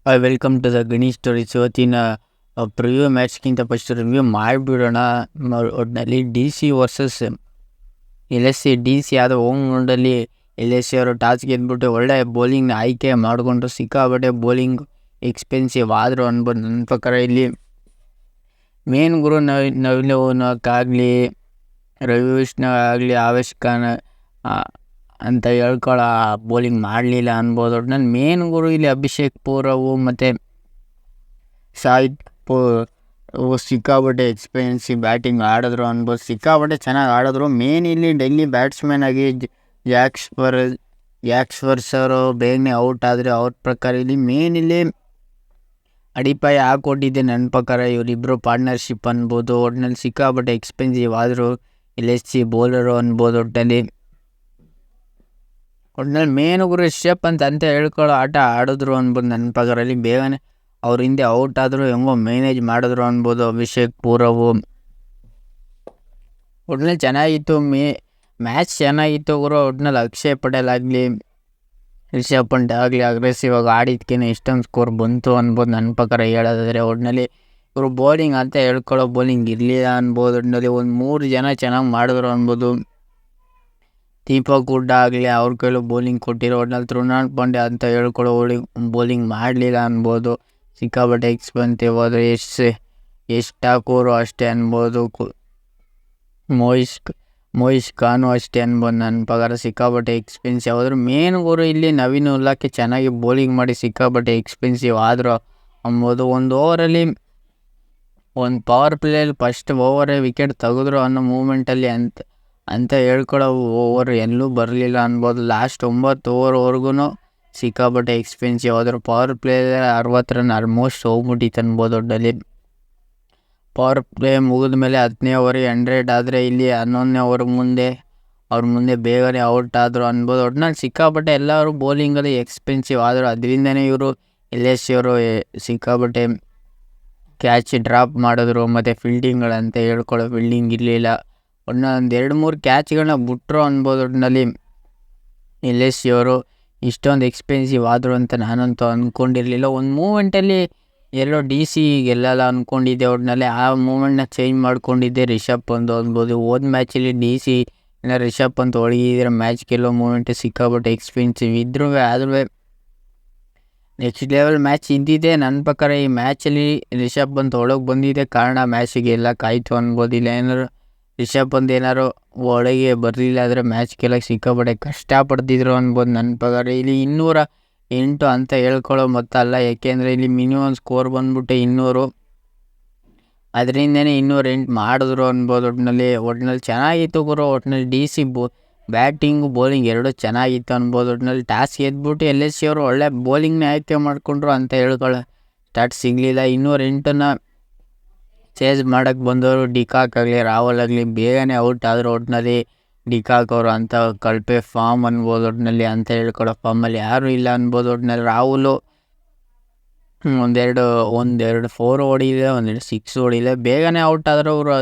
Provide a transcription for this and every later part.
Welcome to the Ganesh stories. ಇವತ್ತಿನ preview ಮ್ಯಾಚ್ಗಿಂತ first review ಮಾಡಿಬಿಡೋಣ. ಒಟ್ಟಿನಲ್ಲಿ DC ವರ್ಸಸ್ LSC. DC ಆದ ಹೋಮ್ ಗ್ರೌಂಡಲ್ಲಿ LSC ಅವರು ಟಾಸ್ ಗೆದ್ಬಿಟ್ಟು ಒಳ್ಳೆ ಬೌಲಿಂಗ್ನ ಆಯ್ಕೆ ಮಾಡಿಕೊಂಡು ಸಿಕ್ಕಾಬಟ್ಟೆ ಬೌಲಿಂಗ್ ಎಕ್ಸ್ಪೆನ್ಸಿವ್ ಆದರು ಅನ್ಬೋದು. ನನ್ನ ಪ್ರಕಾರ ಇಲ್ಲಿ ಮೇನ್ ಗುರು ನವೀನಕ್ಕಾಗಲಿ ರವಿ ವಿಷ್ಣು ಆಗಲಿ ಆವೇಶ್ ಖಾನ್ ಅಂತ ಹೇಳ್ಕೊಳ್ಳೋ ಬೌಲಿಂಗ್ ಮಾಡಲಿಲ್ಲ ಅನ್ಬೋದು. ಒಟ್ಟಿನಲ್ಲಿ ಮೇನ್ ಗುರು ಇಲ್ಲಿ ಅಭಿಷೇಕ್ ಪೂರವು ಮತ್ತು ಸಾಹಿತ್ ಸಿಕ್ಕಾಬಟ್ಟೆ ಎಕ್ಸ್ಪೆನ್ಸಿವ್ ಬ್ಯಾಟಿಂಗ್ ಆಡಿದ್ರು ಅನ್ಬೋದು. ಸಿಕ್ಕಾಬಟ್ಟೆ ಚೆನ್ನಾಗಿ ಆಡಿದ್ರು. ಮೇನ್ ಇಲ್ಲಿ ಡೆಲ್ಲಿ ಬ್ಯಾಟ್ಸ್ಮನ್ ಆಗಿ ಜಾಕ್ಸ್ವರ್ಸ್ ಅವರು ಬೇಗನೆ ಔಟ್ ಆದರೆ ಅವ್ರ ಪ್ರಕಾರ ಇಲ್ಲಿ ಮೇನ್ ಇಲ್ಲಿ ಅಡಿಪಾಯ ಹಾಕೊಟ್ಟಿದ್ದೆ ನನ್ನ ಪ್ರಕಾರ. ಇವರಿಬ್ಬರು ಪಾರ್ಟ್ನರ್ಶಿಪ್ ಅನ್ಬೋದು. ಒಟ್ಟಿನಲ್ಲಿ ಸಿಕ್ಕಾಬಟ್ಟೆ ಎಕ್ಸ್ಪೆನ್ಸಿವ್ ಆದರು LSC ಬೌಲರು ಅನ್ಬೋದು. ಒಟ್ಟಿನಲ್ಲಿ ಮೇನ್ ಗುರು ರಿಷಬ್ ಅಂತ ಹೇಳ್ಕೊಳ್ಳೋ ಆಟ ಆಡಿದ್ರು ಅನ್ಬೋದು. ನನ್ನ ಪ್ರಕಾರಲ್ಲಿ ಬೇಗನೆ ಅವ್ರ ಹಿಂದೆ ಔಟ್ ಆದರೂ ಹೆಂಗೋ ಮ್ಯಾನೇಜ್ ಮಾಡಿದ್ರು ಅನ್ಬೋದು ಅಭಿಷೇಕ್ ಪೂರವು. ಒಟ್ಟಿನಲ್ಲಿ ಚೆನ್ನಾಗಿತ್ತು ಮ್ಯಾಚ್ ಚೆನ್ನಾಗಿತ್ತು ಗುರು. ಒಟ್ಟಿನಲ್ಲಿ ಅಕ್ಷಯ್ ಪಟೇಲ್ ಆಗಲಿ ರಿಷಬ್ ಪಂಟ್ ಆಗಲಿ ಅಗ್ರೆಸಿವ್ ಆಗಿ ಆಡಿದ್ಕೇನೆ ಇಷ್ಟೊಂದು ಸ್ಕೋರ್ ಬಂತು ಅನ್ಬೋದು ನನ್ನ ಪ್ರಕಾರ ಹೇಳೋದಾದರೆ. ಒಟ್ಟಿನಲ್ಲಿ ಇವರು ಬೌಲಿಂಗ್ ಅಂತ ಹೇಳ್ಕೊಳ್ಳೋ ಬೌಲಿಂಗ್ ಇರಲಿಲ್ಲ ಅನ್ಬೋದು. ಒಟ್ಟಿನಲ್ಲಿ ಒಂದು 3 ಜನ ಚೆನ್ನಾಗಿ ಮಾಡಿದ್ರು ಅನ್ಬೋದು. ದೀಪಕ್ ಹುಡ್ಡ ಆಗಲಿ ಅವ್ರ ಕೈಲೂ ಬೌಲಿಂಗ್ ಕೊಟ್ಟಿರೋ. ಒಟ್ಟಿನಲ್ಲಿ ತೃಣಾಲ್ ಪಾಂಡ್ಯ ಅಂತ ಹೇಳ್ಕೊಳ್ಳೋ ಬೌಲಿಂಗ್ ಮಾಡಲಿಲ್ಲ ಅನ್ಬೋದು. ಸಿಕ್ಕಾಬಟ್ಟೆ ಎಕ್ಸ್ಪೆನ್ಸಿವ್ ಹೋದರೆ ಯಶ್ ಠಾಕೂರು ಅಷ್ಟೇ ಅನ್ಬೋದು. ಮೊಯಿಸ್ ಖಾನು ಅಷ್ಟೇ ಅನ್ಬೋದು ನನ್ನ ಪ್ರಕಾರ. ಸಿಕ್ಕಾಬಟ್ಟೆ ಎಕ್ಸ್ಪೆನ್ಸಿವ್ ಹೋದ್ರು. ಮೇನ್ ಗುರು ಇಲ್ಲಿ ನವೀನ್ ಉಲ್ಲಾಕ್ಕೆ ಚೆನ್ನಾಗಿ ಬೌಲಿಂಗ್ ಮಾಡಿ ಸಿಕ್ಕಾಬಟ್ಟೆ ಎಕ್ಸ್ಪೆನ್ಸಿವ್ ಆದರು ಅನ್ಬೋದು. ಒಂದು ಓವರಲ್ಲಿ ಒಂದು ಪವರ್ ಪ್ಲೇಯಲ್ಲಿ ಫಸ್ಟ್ ಓವರೇ ವಿಕೆಟ್ ತೆಗೆದ್ರು ಅನ್ನೋ ಮೂಮೆಂಟಲ್ಲಿ ಅಂತ ಹೇಳ್ಕೊಳ್ಳೋ ಓವರ್ ಎಲ್ಲೂ ಬರಲಿಲ್ಲ ಅನ್ಬೋದು. ಲಾಸ್ಟ್ 9 ಓವರ್ವರೆಗೂ ಸಿಕ್ಕಾಬಟ್ಟೆ ಎಕ್ಸ್ಪೆನ್ಸಿವ್ ಹೋದ್ರು. ಪವರ್ ಪ್ಲೇಯಲ್ಲಿ 60 ರನ್ ಆಲ್ಮೋಸ್ಟ್ ಹೋಗ್ಬಿಟ್ಟಿತ್ತು ಅನ್ಬೋದು. ಒಟ್ಟಲ್ಲಿ ಪವರ್ ಪ್ಲೇ ಮುಗಿದ ಮೇಲೆ 10ನೇ ಓವರಿಗೆ 100 ಆದರೆ ಇಲ್ಲಿ 11ನೇ ಓವರ್ ಅವ್ರ ಮುಂದೆ ಬೇಗನೆ ಔಟ್ ಆದರು ಅನ್ಬೋದು. ಒಟ್ಟಿನಲ್ಲಿ ಸಿಕ್ಕಾಬಟ್ಟೆ ಎಲ್ಲರೂ ಬೌಲಿಂಗಲ್ಲಿ ಎಕ್ಸ್ಪೆನ್ಸಿವ್ ಆದರು. ಅದರಿಂದನೇ ಇವರು LSC ಅವರು ಸಿಕ್ಕಾಬಟ್ಟೆ ಕ್ಯಾಚ್ ಡ್ರಾಪ್ ಮಾಡಿದ್ರು. ಮತ್ತು ಫೀಲ್ಡಿಂಗ್ಗಳಂತ ಹೇಳ್ಕೊಳ್ಳೋ ಫೀಲ್ಡಿಂಗ್ ಇರಲಿಲ್ಲ. ಒಟ್ಟಿನಲ್ಲಿ 2-3 ಕ್ಯಾಚ್ಗಳನ್ನ ಬಿಟ್ಟರು ಅನ್ಬೋದು. ಒಟ್ಟಿನಲ್ಲಿ LSC ಅವರು ಇಷ್ಟೊಂದು ಎಕ್ಸ್ಪೆನ್ಸಿವ್ ಆದರು ಅಂತ ನಾನಂತೂ ಅಂದ್ಕೊಂಡಿರಲಿಲ್ಲ. ಒಂದು ಮೂಮೆಂಟಲ್ಲಿ ಎಲ್ಲೋ DC ಗೆಲ್ಲಲ್ಲ ಅಂದ್ಕೊಂಡಿದ್ದೆ. ಒಟ್ಟಿನಲ್ಲಿ ಆ ಮೂಮೆಂಟ್ನ ಚೇಂಜ್ ಮಾಡ್ಕೊಂಡಿದ್ದೆ ರಿಷಬ್ ಪಂತ್ ಅನ್ಬೋದು. ಹೋದ ಮ್ಯಾಚಲ್ಲಿ DC ರಿಷಬ್ ಪಂತ್ ಒಳಗಿದ್ರೆ ಮ್ಯಾಚ್ ಗೆಲ್ಲೋ ಮೂಮೆಂಟ್ ಸಿಕ್ಕಾಬಟ್ಟೆ ಎಕ್ಸ್ಪೆನ್ಸಿವ್ ಇದ್ರೂ ಆದ್ರೂ ನೆಕ್ಸ್ಟ್ ಲೆವೆಲ್ ಮ್ಯಾಚ್ ಇದ್ದಿದ್ದೆ ನನ್ನ ಪ್ರಕಾರ. ಈ ಮ್ಯಾಚಲ್ಲಿ ರಿಷಬ್ ಪಂತ್ ಒಳಗೆ ಬಂದಿದ್ದೆ ಕಾರಣ ಮ್ಯಾಚಿಗೆ ಗೆಲ್ಲಕ್ಕಾಯ್ತು ಅನ್ಬೋದು. ಇಲ್ಲ ಏನಾದ್ರು ರಿಷಬ್ ಪಂತ್ ಏನಾರು ಒಳಗೆ ಬರಲಿಲ್ಲ ಆದರೆ ಮ್ಯಾಚ್ ಗೆಲ್ಲಕ್ಕೆ ಸಿಕ್ಕಾಪಟ್ಟೆ ಕಷ್ಟಪಡ್ತಿದ್ರು ಅನ್ಬೋದು ನನ್ನ ಪ್ರಕಾರ. ಇಲ್ಲಿ 208 ಅಂತ ಹೇಳ್ಕೊಳ್ಳೋ ಮೊತ್ತ ಅಲ್ಲ, ಯಾಕೆಂದರೆ ಇಲ್ಲಿ ಮಿನಿಮಮ್ ಸ್ಕೋರ್ ಬಂದ್ಬಿಟ್ಟು 200. ಅದರಿಂದನೇ 208 ಮಾಡಿದ್ರು ಅನ್ಬೋದು. ಒಟ್ಟಿನಲ್ಲಿ ಚೆನ್ನಾಗಿತ್ತು ಗುರು. ಒಟ್ಟಿನಲ್ಲಿ DC ಬ್ಯಾಟಿಂಗು ಬೌಲಿಂಗ್ ಎರಡೂ ಚೆನ್ನಾಗಿತ್ತು ಅನ್ಬೋದು. ಒಟ್ಟಿನಲ್ಲಿ ಟಾಸ್ ಗೆದ್ಬಿಟ್ಟು LSC ಅವರು ಒಳ್ಳೆ ಬೌಲಿಂಗ್ನ ಆಯ್ಕೆ ಮಾಡಿಕೊಂಡ್ರು ಅಂತ ಹೇಳ್ಕೊಳ್ಳೋ ಸ್ಟಾರ್ಟ್ ಸಿಗಲಿಲ್ಲ. 208ನ ಚೇಸ್ ಮಾಡೋಕ್ಕೆ ಬಂದವರು ಡಿಕಾಕ್ ಆಗಲಿ ರಾಹುಲ್ ಆಗಲಿ ಬೇಗನೆ ಔಟ್ ಆದರು. ಒಟ್ಟಿನಲ್ಲಿ ಡಿಕಾಕ್ ಅವರು ಅಂತ ಕಳಪೆ ಫಾರ್ಮ್ ಅನ್ಬೋದು. ಒಟ್ಟಿನಲ್ಲಿ ಅಂತ ಹೇಳ್ಕೊಳ್ಳೋ ಫಾರ್ಮಲ್ಲಿ ಯಾರೂ ಇಲ್ಲ ಅನ್ಬೋದು. ಒಟ್ಟಿನಲ್ಲಿ ರಾಹುಲು ಒಂದೆರಡು 4 ಹೊಡಿದೆ, 1-2 6 ಹೊಡಿದೆ. ಬೇಗನೆ ಔಟ್ ಆದರು ಅವರು.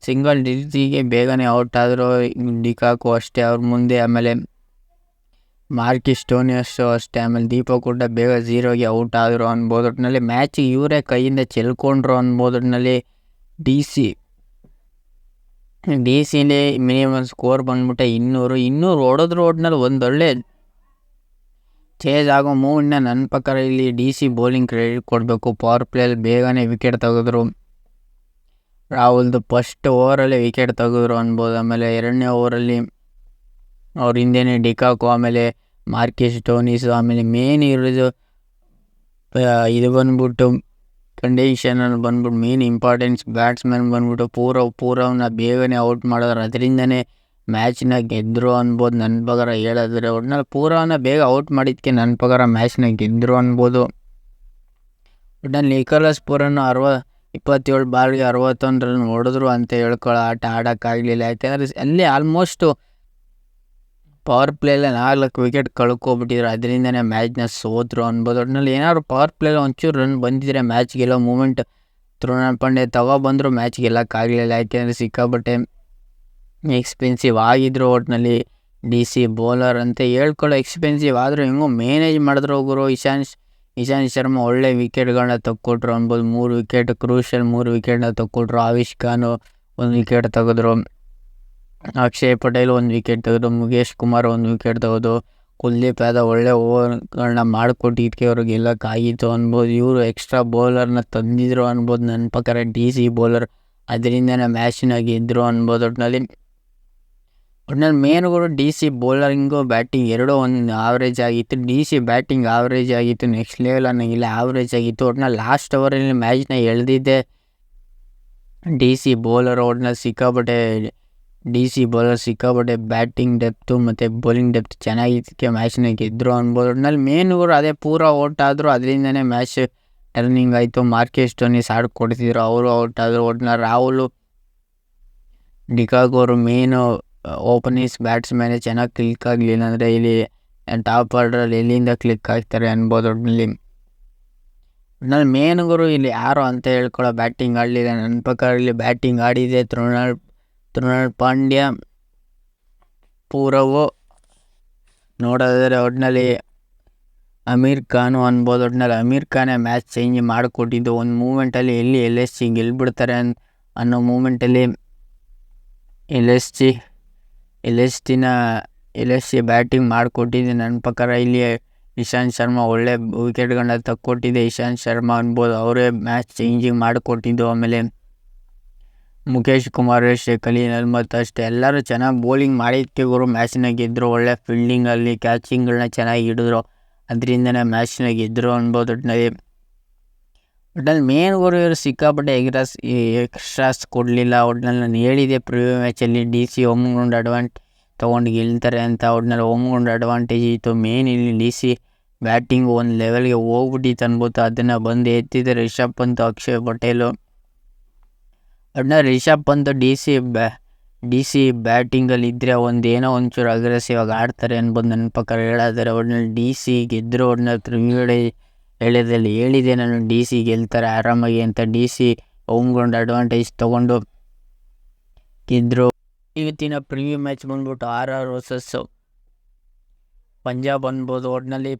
ಸಿಂಗಲ್ ಡಿಜಿಟಿಗೆ ಬೇಗನೆ ಔಟ್ ಆದರು. ಡಿಕಾಕು ಅಷ್ಟೇ ಅವ್ರ ಮುಂದೆ. ಆಮೇಲೆ ಮಾರ್ಕಿಸ್ ಸ್ಟೋನಿಯಸ್ ಅಷ್ಟೇ. ಆಮೇಲೆ ದೀಪಕ್ ಹುಡ್ಡ ಬೇಗ 0ಗೆ ಔಟ್ ಆದರು ಅನ್ಬೋದು. ಒಟ್ಟಿನಲ್ಲಿ ಮ್ಯಾಚಿಗೆ ಇವರೇ ಕೈಯಿಂದ ಚೆಲ್ಕೊಂಡ್ರು ಅನ್ಬೋದು. ಒಟ್ಟಿನಲ್ಲಿ DCಲಿ ಮಿನಿಮಮ್ ಸ್ಕೋರ್ ಬಂದ್ಬಿಟ್ಟೆ 200 ಹೊಡೆದ್ರು. ಒಟ್ಟಿನಲ್ಲಿ ಒಂದೊಳ್ಳೆ ಚೇಜ್ ಆಗೋ ಮೂವ್ನ ನನ್ನ ಪ್ರಕಾರ ಇಲ್ಲಿ DC ಬೌಲಿಂಗ್ ಕ್ರೆಡಿಟ್ ಕೊಡಬೇಕು. ಪವರ್ ಪ್ಲೇಯಲ್ಲಿ ಬೇಗನೆ ವಿಕೆಟ್ ತೆಗೆದ್ರು. ರಾಹುಲ್ದು ಫಸ್ಟ್ ಓವರಲ್ಲೇ ವಿಕೆಟ್ ತೆಗೆದ್ರು ಅನ್ಬೋದು. ಆಮೇಲೆ 2ನೇ ಓವರಲ್ಲಿ ಅವ್ರ ಹಿಂದೆನೇ ಡಿಕಾಕು, ಆಮೇಲೆ ಮಾರ್ಕಿಸ್ ಸ್ಟೋನಿಸ್, ಆಮೇಲೆ ಮೇನ್ ಇರೋದು ಇದು ಬಂದ್ಬಿಟ್ಟು ಕಂಡೀಷನಲ್ಲಿ ಬಂದ್ಬಿಟ್ಟು ಮೇನ್ ಇಂಪಾರ್ಟೆನ್ಸ್ ಬ್ಯಾಟ್ಸ್ಮನ್ ಬಂದ್ಬಿಟ್ಟು ಪೂರವ್ನ ಬೇಗನೆ ಔಟ್ ಮಾಡಿದ್ರು. ಅದರಿಂದನೇ ಮ್ಯಾಚ್ನ ಗೆದ್ದರು ಅನ್ಬೋದು ನನ್ನ ಪ್ರಕಾರ ಹೇಳೋದ್ರೆ. ಒಟ್ಟಿನಲ್ಲಿ ಪೂರವ್ನ ಬೇಗ ಔಟ್ ಮಾಡಿದ್ದಕ್ಕೆ ನನ್ನ ಪ್ರಕಾರ ಮ್ಯಾಚ್ನ ಗೆದ್ದರು ಅನ್ಬೋದು. ಒಟ್ಟಿನಲ್ಲಿ ನಿಕೋಲಸ್ ಪೂರನ್ನು 27 ಬಾಲ್ಗೆ 61 ರನ್ ಹೊಡೆದ್ರು ಅಂತ ಹೇಳ್ಕೊಳ್ಳೋ ಆಟ ಆಡೋಕ್ಕಾಗಲಿಲ್ಲ. ಯಾಕೆಂದರೆ ಅಲ್ಲಿ ಆಲ್ಮೋಸ್ಟು ಪವರ್ ಪ್ಲೇಯಲ್ಲಿ 4 ವಿಕೆಟ್ ಕಳ್ಕೊಬಿಟ್ಟಿದ್ರು. ಅದರಿಂದನೇ ಮ್ಯಾಚ್ನ ಸೋತರು ಅನ್ಬೋದು. ಒಟ್ಟಿನಲ್ಲಿ ಏನಾದ್ರು ಪವರ್ ಪ್ಲೇಯಲ್ಲಿ ಒಂಚೂರು ರನ್ ಬಂದಿದ್ರೆ ಮ್ಯಾಚ್ ಗೆಲ್ಲೋ ಮೂಮೆಂಟ್ ತೃಣಾಲ್ ಪಾಂಡ್ಯ ತಗೊಬಂದರು. ಮ್ಯಾಚ್ ಗೆಲ್ಲಕ್ಕಾಗಲಿಲ್ಲ. ಯಾಕೆಂದರೆ ಸಿಕ್ಕಾಬಟ್ಟೆ ಎಕ್ಸ್ಪೆನ್ಸಿವ್ ಆಗಿದ್ರು. ಒಟ್ಟಿನಲ್ಲಿ DC ಬೌಲರ್ ಅಂತ ಹೇಳ್ಕೊಳ್ಳೋ ಎಕ್ಸ್ಪೆನ್ಸಿವ್ ಆದರೂ ಹೆಂಗೋ ಮ್ಯಾನೇಜ್ ಮಾಡಿದ್ರು ಗುರು. ಇಶಾಂತ್ ಶರ್ಮಾ ಒಳ್ಳೆ ವಿಕೆಟ್ಗಳನ್ನ ತಕ್ಕೊಟ್ರು ಅನ್ಬೋದು. 3 ವಿಕೆಟ್ ಕ್ರೂಷಿಯಲ್ 3 ವಿಕೆಟ್ನ ತಕ್ಕೊಟ್ರು. ಆವಿಷ್ ಖಾನ್ 1 ವಿಕೆಟ್ ತೆಗೆದ್ರು. ಅಕ್ಷಯ್ ಪಟೇಲ್ 1 ವಿಕೆಟ್ ತೆಗೆದು. ಮುಖೇಶ್ ಕುಮಾರ್ 1 ವಿಕೆಟ್ ತೆಗೆದು. ಕುಲ್ದೀಪ್ ಯಾದವ್ ಒಳ್ಳೆ ಓವರ್ಗಳನ್ನ ಮಾಡಿಕೊಟ್ಟಿದ್ದಕ್ಕೆ ಅವ್ರಿಗೆ ಗೆಲ್ಲಕ್ಕಾಗಿತ್ತು ಅನ್ಬೋದು. ಇವರು ಎಕ್ಸ್ಟ್ರಾ ಬೌಲರ್ನ ತಂದಿದ್ರು ಅನ್ಬೋದು. ನನ್ನ ಪ್ರಕಾರ DC ಬೌಲರ್, ಅದರಿಂದನೇ ಮ್ಯಾಚ್ನ ಗೆದ್ದರು ಅನ್ಬೋದು. ಒಟ್ಟಿನಲ್ಲಿ ಮೇನ್ಗಳು DC ಬೌಲರಿಂಗು ಬ್ಯಾಟಿಂಗ್ ಎರಡೂ ಒಂದು ಆವ್ರೇಜ್ ಆಗಿತ್ತು. DC ಬ್ಯಾಟಿಂಗ್ ಆವ್ರೇಜ್ ಆಗಿತ್ತು, ನೆಕ್ಸ್ಟ್ ಲೆವೆಲ್ ಅನ್ನೋಂಗಿಲ್ಲ, ಆವ್ರೇಜ್ ಆಗಿತ್ತು. ಒಟ್ಟಿನಲ್ಲಿ ಲಾಸ್ಟ್ ಓವರಲ್ಲಿ ಮ್ಯಾಚ್ನ ಎಳೆದಿದ್ದೆ DC ಬೌಲರ್. ಒಟ್ಟಿನಲ್ಲಿ DC ಬೌಲರ್ ಸಿಕ್ಕಾಪಟ್ಟೆ ಬ್ಯಾಟಿಂಗ್ ಡೆಪ್ತು ಮತ್ತು ಬೌಲಿಂಗ್ ಡೆಪ್ತ್ ಚೆನ್ನಾಗಿದ್ದಕ್ಕೆ ಮ್ಯಾಚ್ನ ಗೆದ್ದರು ಅನ್ಬೋದು. ಒಟ್ಟಿನಲ್ಲಿ ಮೇನ್ಗಳು ಅದೇ ಪೂರ ಔಟ್ ಆದರು, ಅದರಿಂದನೇ ಮ್ಯಾಚ್ ಟರ್ನಿಂಗ್ ಆಯಿತು. ಮಾರ್ಕೆಸ್ ಸ್ಟೋನಿಸ್ ಕೊಡ್ತಿದ್ರು, ಅವರು ಔಟ್ ಆದರು. ಒಟ್ಟಿನಲ್ಲಿ ರಾಹುಲ್ ಡಿಕಾಕ್ ಅವರು ಮೇನು ಓಪನಿಂಗ್ಸ್ ಬ್ಯಾಟ್ಸ್ಮನ್ ಚೆನ್ನಾಗಿ ಕ್ಲಿಕ್ ಆಗಲಿಲ್ಲ ಅಂದರೆ ಇಲ್ಲಿ ಟಾಪ್ ಆರ್ಡ್ರಲ್ಲಿ ಎಲ್ಲಿಂದ ಕ್ಲಿಕ್ ಆಗ್ತಾರೆ ಅನ್ಬೋದು. ಒಟ್ಟಿನಲ್ಲಿ ಮೇನ್ಗಳು ಇಲ್ಲಿ ಯಾರು ಅಂತ ಹೇಳ್ಕೊಳ್ಳೋ ಬ್ಯಾಟಿಂಗ್ ಆಡಲಿಲ್ಲ. ನನ್ನ ಪ್ರಕಾರ ಇಲ್ಲಿ ಬ್ಯಾಟಿಂಗ್ ಆಡಿದೆ ತೃಣಾಲ್ ಪಾಂಡ್ಯ ಪೂರವು ನೋಡೋದಾದರೆ. ಒಟ್ಟಿನಲ್ಲಿ ಅಮೀರ್ ಖಾನು ಅನ್ಬೋದು. ಒಟ್ಟಿನಲ್ಲಿ ಅಮೀರ್ ಖಾನೇ ಮ್ಯಾಚ್ ಚೇಂಜ್ ಮಾಡಿಕೊಟ್ಟಿದ್ದು. ಒಂದು ಮೂಮೆಂಟಲ್ಲಿ ಎಲ್ಲಿ LSG ಗೆಲ್ಬಿಡ್ತಾರೆ ಅನ್ನೋ ಮೂಮೆಂಟಲ್ಲಿ LSG ಬ್ಯಾಟಿಂಗ್ ಮಾಡಿಕೊಟ್ಟಿದ್ದೆ. ನನ್ನ ಪ್ರಕಾರ ಇಲ್ಲಿ ಇಶಾಂತ್ ಶರ್ಮಾ ಒಳ್ಳೆ ವಿಕೆಟ್ಗಳನ್ನ ತಕ್ಕೊಟ್ಟಿದ್ದೆ. ಇಶಾಂತ್ ಶರ್ಮಾ ಅನ್ಬೋದು, ಅವರೇ ಮ್ಯಾಚ್ ಚೇಂಜಿಂಗ್ ಮಾಡಿಕೊಟ್ಟಿದ್ದು. ಆಮೇಲೆ ಮುಖೇಶ್ ಕುಮಾರ್ ಅಷ್ಟೇ, ಖಲೀಲ್ ಅಹ್ಮದ್ ಅಷ್ಟೇ, ಎಲ್ಲರೂ ಚೆನ್ನಾಗಿ ಬೌಲಿಂಗ್ ಮಾಡಿದ್ದಕ್ಕೆ ಗುರು ಮ್ಯಾಚ್ನ ಗೆದ್ದರು. ಒಳ್ಳೆ ಫೀಲ್ಡಿಂಗಲ್ಲಿ ಕ್ಯಾಚಿಂಗ್ಗಳನ್ನ ಚೆನ್ನಾಗಿ ಹಿಡಿದ್ರು, ಅದರಿಂದನೇ ಮ್ಯಾಚ್ನ ಗೆದ್ದರು ಅನ್ಬೋದು. ಒಟ್ಟಿನಲ್ಲಿ ಮೇನ್ ಇವರು ಸಿಕ್ಕಾಪಟ್ಟೆ ಎಕ್ಸ್ಟ್ರಾಸ್ ಕೊಡಲಿಲ್ಲ. ಒಟ್ಟಿನಲ್ಲಿ ನಾನು ಹೇಳಿದೆ ಪ್ರಿವ್ಯೂ ಮ್ಯಾಚಲ್ಲಿ DC ಹೋಮ್ ಗ್ರೌಂಡ್ ತೊಗೊಂಡು ಗೆಲ್ತಾರೆ ಅಂತ. ಒಟ್ಟಿನಲ್ಲಿ ಹೋಮ್ ಗ್ರೌಂಡ್ ಅಡ್ವಾಂಟೇಜ್ ಇತ್ತು. ಮೇನ್ ಇಲ್ಲಿ DC ಬ್ಯಾಟಿಂಗ್ ಒಂದು ಲೆವೆಲ್ಗೆ ಹೋಗ್ಬಿಟ್ಟಿತ್ತು ಅನ್ಬೋದು. ಅದನ್ನು ಬಂದು ಎತ್ತಿದ್ದಾರೆ ರಿಷಬ್ ಪಂತ್, ಅಕ್ಷಯ್ ಪಟೇಲು. ಒಟ್ಟಿನಲ್ಲಿ ರಿಷಬ್ ಪಂತ್ DC ಬ್ಯಾಟಿಂಗಲ್ಲಿ ಇದ್ದರೆ ಒಂದೇನೋ ಒಂಚೂರು ಅಗ್ರೆಸಿವ್ ಆಗಿ ಆಡ್ತಾರೆ ಅನ್ಬೋದು ನನ್ನ ಪ್ರಕಾರ ಹೇಳೋದಾರೆ. ಒಟ್ಟಿನಲ್ಲಿ DC ಗೆದ್ದರು. ಒಟ್ಟಿನಲ್ಲಿ ಪ್ರಿವ್ಯೂ ಹೇಳೋದ್ರಲ್ಲಿ ಹೇಳಿದೆ ನಾನು DC ಗೆಲ್ತಾರೆ ಆರಾಮಾಗಿ ಅಂತ. DC ಹೋಮ್ ಗ್ರೌಂಡ್ ಅಡ್ವಾಂಟೇಜ್ ತೊಗೊಂಡು ಗೆದ್ದರು. ಇವತ್ತಿನ ಪ್ರಿವ್ಯೂ ಮ್ಯಾಚ್ ಬಂದ್ಬಿಟ್ಟು RR ವರ್ಸಸ್ ಪಂಜಾಬ್ ಅನ್ಬೋದು. ಒಟ್ಟಿನಲ್ಲಿ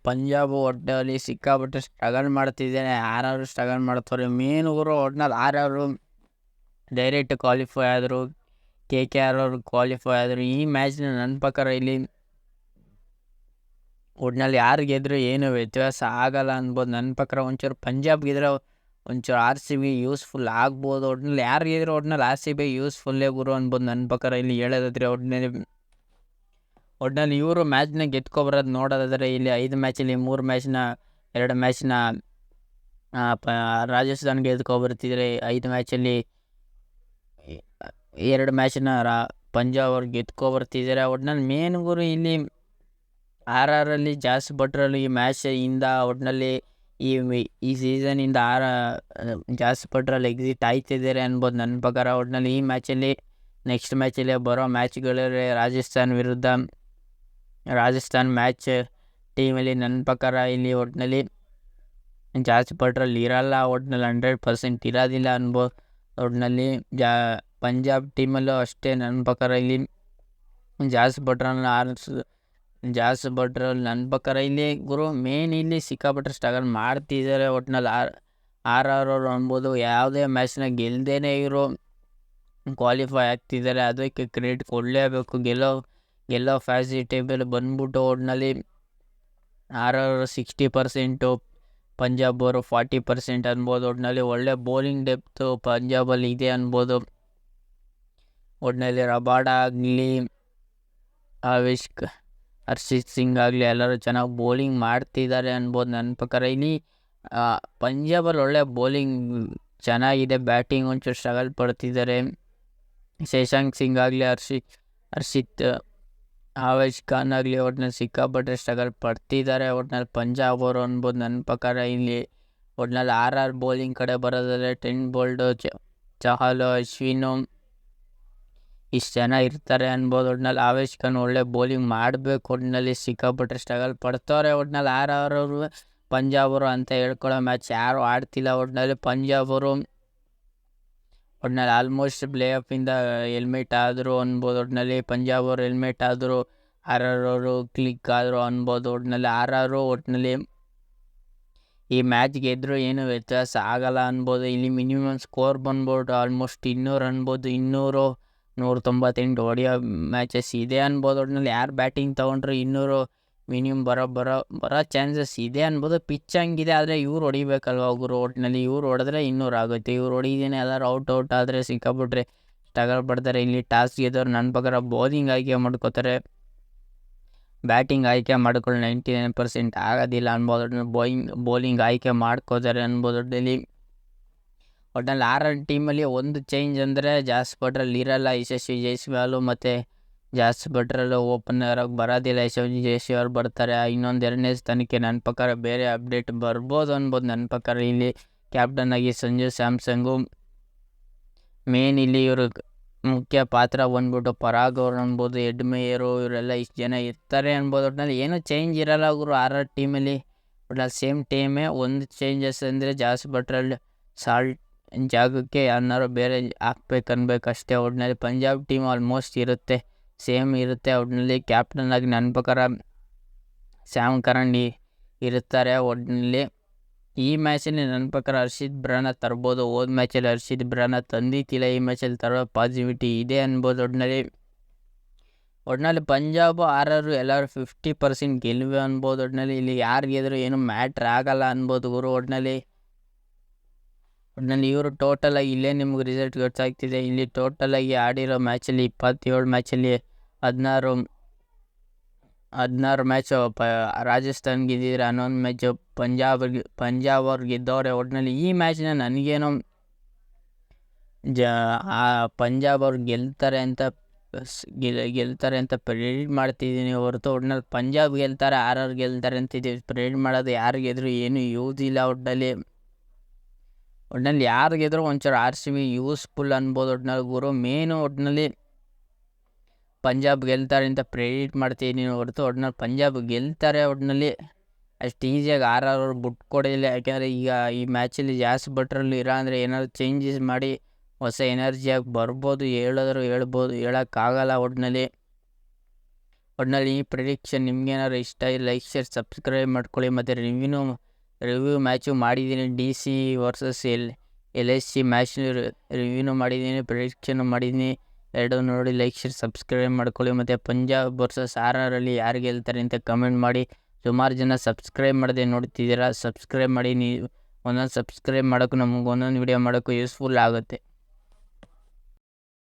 ಒಟ್ಟಿನಲ್ಲಿ ಸಿಕ್ಕಾಪಟ್ಟೆ ಸ್ಟ್ರಗಲ್ ಮಾಡ್ತಿದ್ದೇನೆ. RR ಸ್ಟ್ರಗಲ್ ಮಾಡ್ತಾರೆ ಮೇನುಗರು. ಒಟ್ಟಿನಲ್ಲಿ RR ಡೈರೆಕ್ಟ್ ಕ್ವಾಲಿಫೈ ಆದರು, KKR ಅವರು ಕ್ವಾಲಿಫೈ ಆದರು. ಈ ಮ್ಯಾಚ್ನ ನನ್ನ ಪ್ರಕಾರ ಇಲ್ಲಿ ಒಟ್ಟಿನಲ್ಲಿ ಯಾರು ಗೆದ್ದರೂ ಏನು ವ್ಯತ್ಯಾಸ ಆಗಲ್ಲ ಅನ್ಬೋದು. ನನ್ನ ಪ್ರಕಾರ ಒಂಚೂರು ಪಂಜಾಬ್ ಗೆದ್ರೆ ಒಂಚೂರು RCB ಯೂಸ್ಫುಲ್ ಆಗ್ಬೋದು. ಒಟ್ಟಿನಲ್ಲಿ ಯಾರು ಗೆದ್ದರೂ ಒಟ್ಟಿನಲ್ಲಿ RCB ಯೂಸ್ಫುಲ್ಲೇ ಗುರು ಅನ್ಬೋದು ನನ್ನ ಪ್ರಕಾರ ಇಲ್ಲಿ ಹೇಳೋದಾದರೆ. ಒಟ್ಟಿನಲ್ಲಿ ಇವರು ಮ್ಯಾಚ್ನ ಗೆದ್ಕೊಬರೋದು ನೋಡೋದಾದರೆ ಇಲ್ಲಿ 5 ಮ್ಯಾಚಲ್ಲಿ 3 ಮ್ಯಾಚ್ನ 2 ಮ್ಯಾಚ್ನ ರಾಜಸ್ಥಾನ್ ಗೆದ್ಕೊಬರ್ತಿದ್ರೆ, 5 ಮ್ಯಾಚಲ್ಲಿ 2 ಮ್ಯಾಚ್ನ ಪಂಜಾಬ್ ಅವ್ರು ಗೆದ್ಕೊಬರ್ತಿದ್ದಾರೆ. ಒಟ್ಟಿನಲ್ಲಿ ಮೇನ್ ಗುರು ಇಲ್ಲಿ RRಲ್ಲಿ ಜಾಸ್ ಭಟ್ರಲ್ಲಿ ಈ ಮ್ಯಾಚ್ ಇಂದ ಒಟ್ಟಿನಲ್ಲಿ ಈ ಸೀಸನಿಂದ ಜಾಸ್ ಭಟ್ರಲ್ಲಿ ಎಕ್ಸಿಟ್ ಆಯ್ತಿದ್ದಾರೆ ಅನ್ಬೋದು ನನ್ನ ಪ್ರಕಾರ. ಒಟ್ಟಿನಲ್ಲಿ ಈ ಮ್ಯಾಚಲ್ಲಿ ನೆಕ್ಸ್ಟ್ ಮ್ಯಾಚಲ್ಲಿ ಬರೋ ಮ್ಯಾಚ್ಗಳಲ್ಲಿ ರಾಜಸ್ಥಾನ್ ಮ್ಯಾಚ್ ಟೀಮಲ್ಲಿ ನನ್ನ ಪ್ರಕಾರ ಇಲ್ಲಿ ಒಟ್ಟಿನಲ್ಲಿ ಜಾಸ್ ಭಟ್ರಲ್ಲಿ ಇರಲ್ಲ. ಒಟ್ಟಿನಲ್ಲಿ 100% ಇರೋದಿಲ್ಲ ಅನ್ಬೋದು. ಒಟ್ಟಿನಲ್ಲಿ ಪಂಜಾಬ್ ಟೀಮಲ್ಲೂ ಅಷ್ಟೇ ನನ್ನ ಪ್ರಕಾರ ಇಲ್ಲಿ ಜಾಸ್ ಭಟ್ರಲ್ಲಿ ನನ್ನ ಪ್ರಕಾರ ಇಲ್ಲಿ ಗುರು ಮೇನ್ ಇಲ್ಲಿ ಸಿಕ್ಕಾಪಟ್ಟೆ ಸ್ಟ್ರಗಲ್ ಮಾಡ್ತಿದ್ದಾರೆ. ಒಟ್ಟಿನಲ್ಲಿ RR ಅವರು ಅನ್ಬೋದು ಯಾವುದೇ ಮ್ಯಾಚ್ನ ಗೆಲ್ದೇನೆ ಇವರು ಕ್ವಾಲಿಫೈ ಆಗ್ತಿದ್ದಾರೆ. ಅದಕ್ಕೆ ಕ್ರೆಡಿಟ್ ಕೊಡಲೇಬೇಕು. ಗೆಲ್ಲೋ ಫ್ಯಾಸಿಲಿಟೇಬಲ್ ಬಂದ್ಬಿಟ್ಟು ಒಟ್ಟಿನಲ್ಲಿ RR 60%, ಪಂಜಾಬ್ ಅವರು 40% ಅನ್ಬೋದು. ಒಟ್ಟಿನಲ್ಲಿ ಒಳ್ಳೆ ಬೌಲಿಂಗ್ ಡೆಪ್ತು ಪಂಜಾಬಲ್ಲಿ ಇದೆ ಅನ್ಬೋದು. ಒಟ್ಟಿನಲ್ಲಿ ರಬಾಡ ಆಗಲಿ, ಹರ್ಷಿತ್ ಸಿಂಗ್ ಆಗಲಿ ಎಲ್ಲರೂ ಚೆನ್ನಾಗಿ ಬೌಲಿಂಗ್ ಮಾಡ್ತಿದ್ದಾರೆ ಅನ್ಬೋದು ನನ್ನ ಪ್ರಕಾರ. ಇಲ್ಲಿ ಪಂಜಾಬಲ್ಲಿ ಒಳ್ಳೆ ಬೌಲಿಂಗ್ ಚೆನ್ನಾಗಿದೆ, ಬ್ಯಾಟಿಂಗ್ ಒಂಚೂರು ಸ್ಟ್ರಗಲ್ ಪಡ್ತಿದ್ದಾರೆ. ಶಶಾಂಕ್ ಸಿಂಗ್ ಆಗಲಿ, ಹರ್ಷಿತ್ ಆವೇಶ್ ಖಾನ್ ಆಗಲಿ ಒಟ್ಟಿನಲ್ಲಿ ಸಿಕ್ಕಾಪಟ್ಟೆ ಸ್ಟ್ರಗಲ್ ಪಡ್ತಿದ್ದಾರೆ. ಒಟ್ಟಿನಲ್ಲಿ ಪಂಜಾಬ್ ಅವರು ಅನ್ಬೋದು ನನ್ನ ಪ್ರಕಾರ. ಇಲ್ಲಿ ಒಟ್ಟಿನಲ್ಲಿ RR ಬೌಲಿಂಗ್ ಕಡೆ ಬರೋದಾದರೆ ಟ್ರೆಂಟ್ ಬೋಲ್ಟು, ಚಹಲ್, ಅಶ್ವಿನು ಇಷ್ಟು ಜನ ಇರ್ತಾರೆ ಅನ್ಬೋದು. ಒಟ್ಟಿನಲ್ಲಿ ಆವೇಶ್ ಖಾನ್ ಒಳ್ಳೆ ಬೌಲಿಂಗ್ ಮಾಡಬೇಕು. ಒಟ್ಟಿನಲ್ಲಿ ಸಿಕ್ಕಾಪಟ್ಟೆ ಸ್ಟ್ರಗಲ್ ಪಡ್ತವ್ರೆ. ಒಟ್ಟಿನಲ್ಲಿ RR ಅವರು ಪಂಜಾಬ್ ಅವರು ಅಂತ ಹೇಳ್ಕೊಳ್ಳೋ ಮ್ಯಾಚ್ ಯಾರು ಆಡ್ತಿಲ್ಲ. ಒಟ್ಟಿನಲ್ಲಿ ಪಂಜಾಬ್ ಅವರು ಒಟ್ಟಿನಲ್ಲಿ ಆಲ್ಮೋಸ್ಟ್ ಪ್ಲೇ ಆಫಿಂದ ಹೆಲ್ಮೆಟ್ ಆದರು ಅನ್ಬೋದು. ಒಟ್ಟಿನಲ್ಲಿ ಪಂಜಾಬ್ ಅವರು ಹೆಲ್ಮೆಟ್ ಆದರು, RR ಅವರು ಕ್ಲಿಕ್ ಆದರು ಅನ್ಬೋದು. ಒಟ್ಟಿನಲ್ಲಿ RR ಒಟ್ಟಿನಲ್ಲಿ ಈ ಮ್ಯಾಚ್ ಗೆದ್ದರೂ ಏನು ವ್ಯತ್ಯಾಸ ಆಗಲ್ಲ ಅನ್ಬೋದು. ಇಲ್ಲಿ ಮಿನಿಮಮ್ ಸ್ಕೋರ್ ಬಂದ್ಬಿಟ್ಟು ಆಲ್ಮೋಸ್ಟ್ 200 ಅನ್ಬೋದು. 200 198 ಹೊಡೆಯೋ ಮ್ಯಾಚಸ್ ಇದೆ ಅನ್ಬೋದು. ಒಟ್ಟಿನಲ್ಲಿ ಯಾರು ಬ್ಯಾಟಿಂಗ್ ತೊಗೊಂಡ್ರು 200 ಮಿನಿಮಮ್ ಬರೋ ಚಾನ್ಸಸ್ ಇದೆ ಅನ್ಬೋದು. ಪಿಚ್ ಹಂಗಿದೆ, ಆದರೆ ಇವ್ರು ಹೊಡಿಬೇಕಲ್ವ ಅವರು. ಒಟ್ಟಿನಲ್ಲಿ ಇವ್ರು ಹೊಡೆದ್ರೆ 200 ಆಗುತ್ತೆ. ಇವ್ರು ಹೊಡಿದೇನೆ ಎಲ್ಲರೂ ಔಟ್ ಆದರೆ ಸಿಕ್ಕಾಬಿಟ್ರೆ ಸ್ಟ್ರಗಲ್ ಪಡ್ತಾರೆ. ಇಲ್ಲಿ ಟಾಸ್ ಗೆದ್ದವ್ರು ನನ್ನ ಪ್ರಕಾರ ಬೌಲಿಂಗ್ ಆಯ್ಕೆ ಮಾಡ್ಕೋತಾರೆ. ಬ್ಯಾಟಿಂಗ್ ಆಯ್ಕೆ ಮಾಡ್ಕೊಳ್ಳಿ 99% ಆಗೋದಿಲ್ಲ ಅನ್ಬೋದು. ಬೌಲಿಂಗ್ ಆಯ್ಕೆ ಮಾಡ್ಕೋತಾರೆ ಅನ್ಬೋದು. ಒಟ್ಟಿನಲ್ಲಿ ಆರ್ ಟೀಮಲ್ಲಿ ಒಂದು ಚೇಂಜ್ ಅಂದರೆ ಜಾಸ್ ಬಟ್ರಲ್ಲಿ ಇರಲ್ಲ ಯಶಸ್ವಿ ಜೈಸ್ವಾಲ್, ಮತ್ತು ಜಾಸ್ ಬಟ್ರಲ್ಲಿ ಓಪನರ್ ಬರೋದಿಲ್ಲ. ಯಶಸ್ವಿ ಜೈಸ್ವಾಲ್ ಬರ್ತಾರೆ. ಇನ್ನೊಂದು 2ನೇ ಸ್ಥಾನಕ್ಕೆ ನನ್ನ ಪ್ರಕಾರ ಬೇರೆ ಅಪ್ಡೇಟ್ ಬರ್ಬೋದು ಅನ್ಬೋದು. ನನ್ನ ಪ್ರಕಾರ ಇಲ್ಲಿ ಕ್ಯಾಪ್ಟನ್ ಆಗಿ ಸಂಜು ಸ್ಯಾಮ್ಸಂಗು ಮೇನ್. ಇಲ್ಲಿ ಇವರು ಮುಖ್ಯ ಪಾತ್ರ ಬಂದ್ಬಿಟ್ಟು ಪರಾಗ್ ಅವ್ರು ಅನ್ಬೋದು, ಎಡ್ ಮೇಯರು, ಇವರೆಲ್ಲ ಇಷ್ಟು ಜನ ಇರ್ತಾರೆ ಅನ್ಬೋದು. ಒಟ್ಟಿನಲ್ಲಿ ಏನೂ ಚೇಂಜ್ ಇರಲ್ಲ ಅವರು ಆರ್ ಟೀಮಲ್ಲಿ. ಒಟ್ಟಿನಲ್ಲಿ ಸೇಮ್ ಟೀಮೇ. ಒಂದು ಚೇಂಜಸ್ ಅಂದರೆ ಜಾಸ್ ಬಟ್ರಲ್ಲಿ ಸಾಲ್ಟ್ ಜಾಗಕ್ಕೆ ಯಾರನ್ನಾರು ಬೇರೆ ಹಾಕ್ಬೇಕು ಅನ್ಬೇಕಷ್ಟೇ. ಒಟ್ಟಿನಲ್ಲಿ ಪಂಜಾಬ್ ಟೀಮ್ ಆಲ್ಮೋಸ್ಟ್ ಇರುತ್ತೆ, ಸೇಮ್ ಇರುತ್ತೆ. ಒಟ್ಟಿನಲ್ಲಿ ಕ್ಯಾಪ್ಟನ್ ಆಗಿ ನನ್ನ ಪ್ರಕಾರ ಸ್ಯಾಮ್ ಕರಣ್ ಇರ್ತಾರೆ. ಒಟ್ಟಿನಲ್ಲಿ ಈ ಮ್ಯಾಚಲ್ಲಿ ನನ್ನ ಪ್ರಕಾರ ಹರ್ಷಿತ್ ಬ್ರಾನ ತರ್ಬೋದು. ಹೋದ ಮ್ಯಾಚಲ್ಲಿ ಹರ್ಷಿತ್ ಬ್ರಾನ ತಂದಿತ್ತಿಲ್ಲ, ಈ ಮ್ಯಾಚಲ್ಲಿ ತರೋ ಪಾಸಿಟಿವಿಟಿ ಇದೆ ಅನ್ಬೋದು. ಒಟ್ಟಿನಲ್ಲಿ ಪಂಜಾಬ್ ಆರರು ಎಲ್ಲರೂ 50% ಗೆಲುವೆ ಅನ್ಬೋದು. ಒಟ್ಟಿನಲ್ಲಿ ಇಲ್ಲಿ ಯಾರು ಗೆದ್ರು ಏನು ಮ್ಯಾಟ್ರ್ ಆಗಲ್ಲ ಅನ್ಬೋದು ಗುರು. ಒಟ್ಟಿನಲ್ಲಿ ಇವರು ಟೋಟಲಾಗಿ ಇಲ್ಲೇ ನಿಮ್ಗೆ ರಿಸಲ್ಟ್ ಗೊತ್ತಾಗ್ತಿದೆ. ಇಲ್ಲಿ ಟೋಟಲಾಗಿ ಆಡಿರೋ ಮ್ಯಾಚಲ್ಲಿ 27 ಮ್ಯಾಚಲ್ಲಿ 16 ಮ್ಯಾಚು ರಾಜಸ್ಥಾನ್ ಗೆದ್ದಿದ್ರೆ, 11 ಮ್ಯಾಚು ಪಂಜಾಬ್ ಅವ್ರು ಗೆದ್ದವ್ರೆ. ಒಟ್ಟಿನಲ್ಲಿ ಈ ಮ್ಯಾಚ್ನ ನನಗೇನೋ ಪಂಜಾಬ್ ಅವ್ರು ಗೆಲ್ತಾರೆ ಅಂತ ಪ್ರೆಡಿಕ್ಟ್ ಮಾಡ್ತಿದ್ದೀನಿ ಹೊರತು ಒಟ್ಟಿನಲ್ಲಿ ಪಂಜಾಬ್ ಗೆಲ್ತಾರೆ, ಆರ್ ಗೆಲ್ತಾರೆ ಅಂತಿದ್ದೀವಿ. ಪ್ರೆಡಿಕ್ಟ್ ಮಾಡೋದು ಯಾರು ಗೆದ್ರು ಏನು ಯೂಸ್ ಇಲ್ಲ. ಒಟ್ಟಿನಲ್ಲಿ ಯಾರು ಗೆದ್ರು ಒಂಚೂರು RCB ಯೂಸ್ಫುಲ್ ಅನ್ಬೋದು. ಒಟ್ಟಿನಲ್ಲಿ ಗುರು ಮೇನು ಒಟ್ಟಿನಲ್ಲಿ ಪಂಜಾಬ್ ಗೆಲ್ತಾರೆ ಅಂತ ಪ್ರೆಡಿಕ್ಟ್ ಮಾಡ್ತಿದ್ದೀನಿ ಹೊರತು ಒಟ್ಟಿನಲ್ಲಿ ಪಂಜಾಬ್ ಗೆಲ್ತಾರೆ. ಒಟ್ಟಿನಲ್ಲಿ ಅಷ್ಟು ಈಸಿಯಾಗಿ ಅವ್ರು ಬಿಟ್ಕೊಡೋದಿಲ್ಲ. ಯಾಕೆಂದರೆ ಈಗ ಈ ಮ್ಯಾಚಲ್ಲಿ ಜಾಸ್ ಬಟ್ರಲ್ಲಿ ಇರೋ ಅಂದರೆ ಏನಾದ್ರು ಚೇಂಜಸ್ ಮಾಡಿ ಹೊಸ ಎನರ್ಜಿಯಾಗಿ ಬರ್ಬೋದು. ಹೇಳ್ಬೋದು, ಹೇಳೋಕ್ಕಾಗಲ್ಲ. ಒಟ್ಟಿನಲ್ಲಿ ಈ ಪ್ರೆಡಿಕ್ಷನ್ ನಿಮ್ಗೇನಾದ್ರು ಇಷ್ಟ ಲೈಕ್ ಶೇರ್ ಸಬ್ಸ್ಕ್ರೈಬ್ ಮಾಡ್ಕೊಳ್ಳಿ. ಮತ್ತು ರಿವ್ಯೂ ಮ್ಯಾಚು ಮಾಡಿದ್ದೀನಿ. DC ವರ್ಸಸ್ LSC ಮ್ಯಾಚ್ನ ರಿವ್ಯೂನು ಮಾಡಿದ್ದೀನಿ, ಪ್ರೆಡಿಕ್ಷನ್ನು ಮಾಡಿದ್ದೀನಿ. ಎರಡು ನೋಡಿ ಲೈಕ್ ಶೇರ್ ಸಬ್ಸ್ಕ್ರೈಬ್ ಮಾಡ್ಕೊಳ್ಳಿ. ಮತ್ತು ಪಂಜಾಬ್ ವರ್ಸಸ್ RRಲ್ಲಿ ಯಾರು ಗೆಲ್ತಾರೆ ಅಂತ ಕಮೆಂಟ್ ಮಾಡಿ. ಸುಮಾರು ಜನ ಸಬ್ಸ್ಕ್ರೈಬ್ ಮಾಡದೆ ನೋಡ್ತಿದ್ದೀರಾ, ಸಬ್ಸ್ಕ್ರೈಬ್ ಮಾಡಿ. ನೀವು ಒಂದೊಂದು ಸಬ್ಸ್ಕ್ರೈಬ್ ಮಾಡೋಕ್ಕೂ ನಮಗೆ ಒಂದೊಂದು ವೀಡಿಯೋ ಮಾಡೋಕ್ಕೂ ಯೂಸ್ಫುಲ್ ಆಗುತ್ತೆ.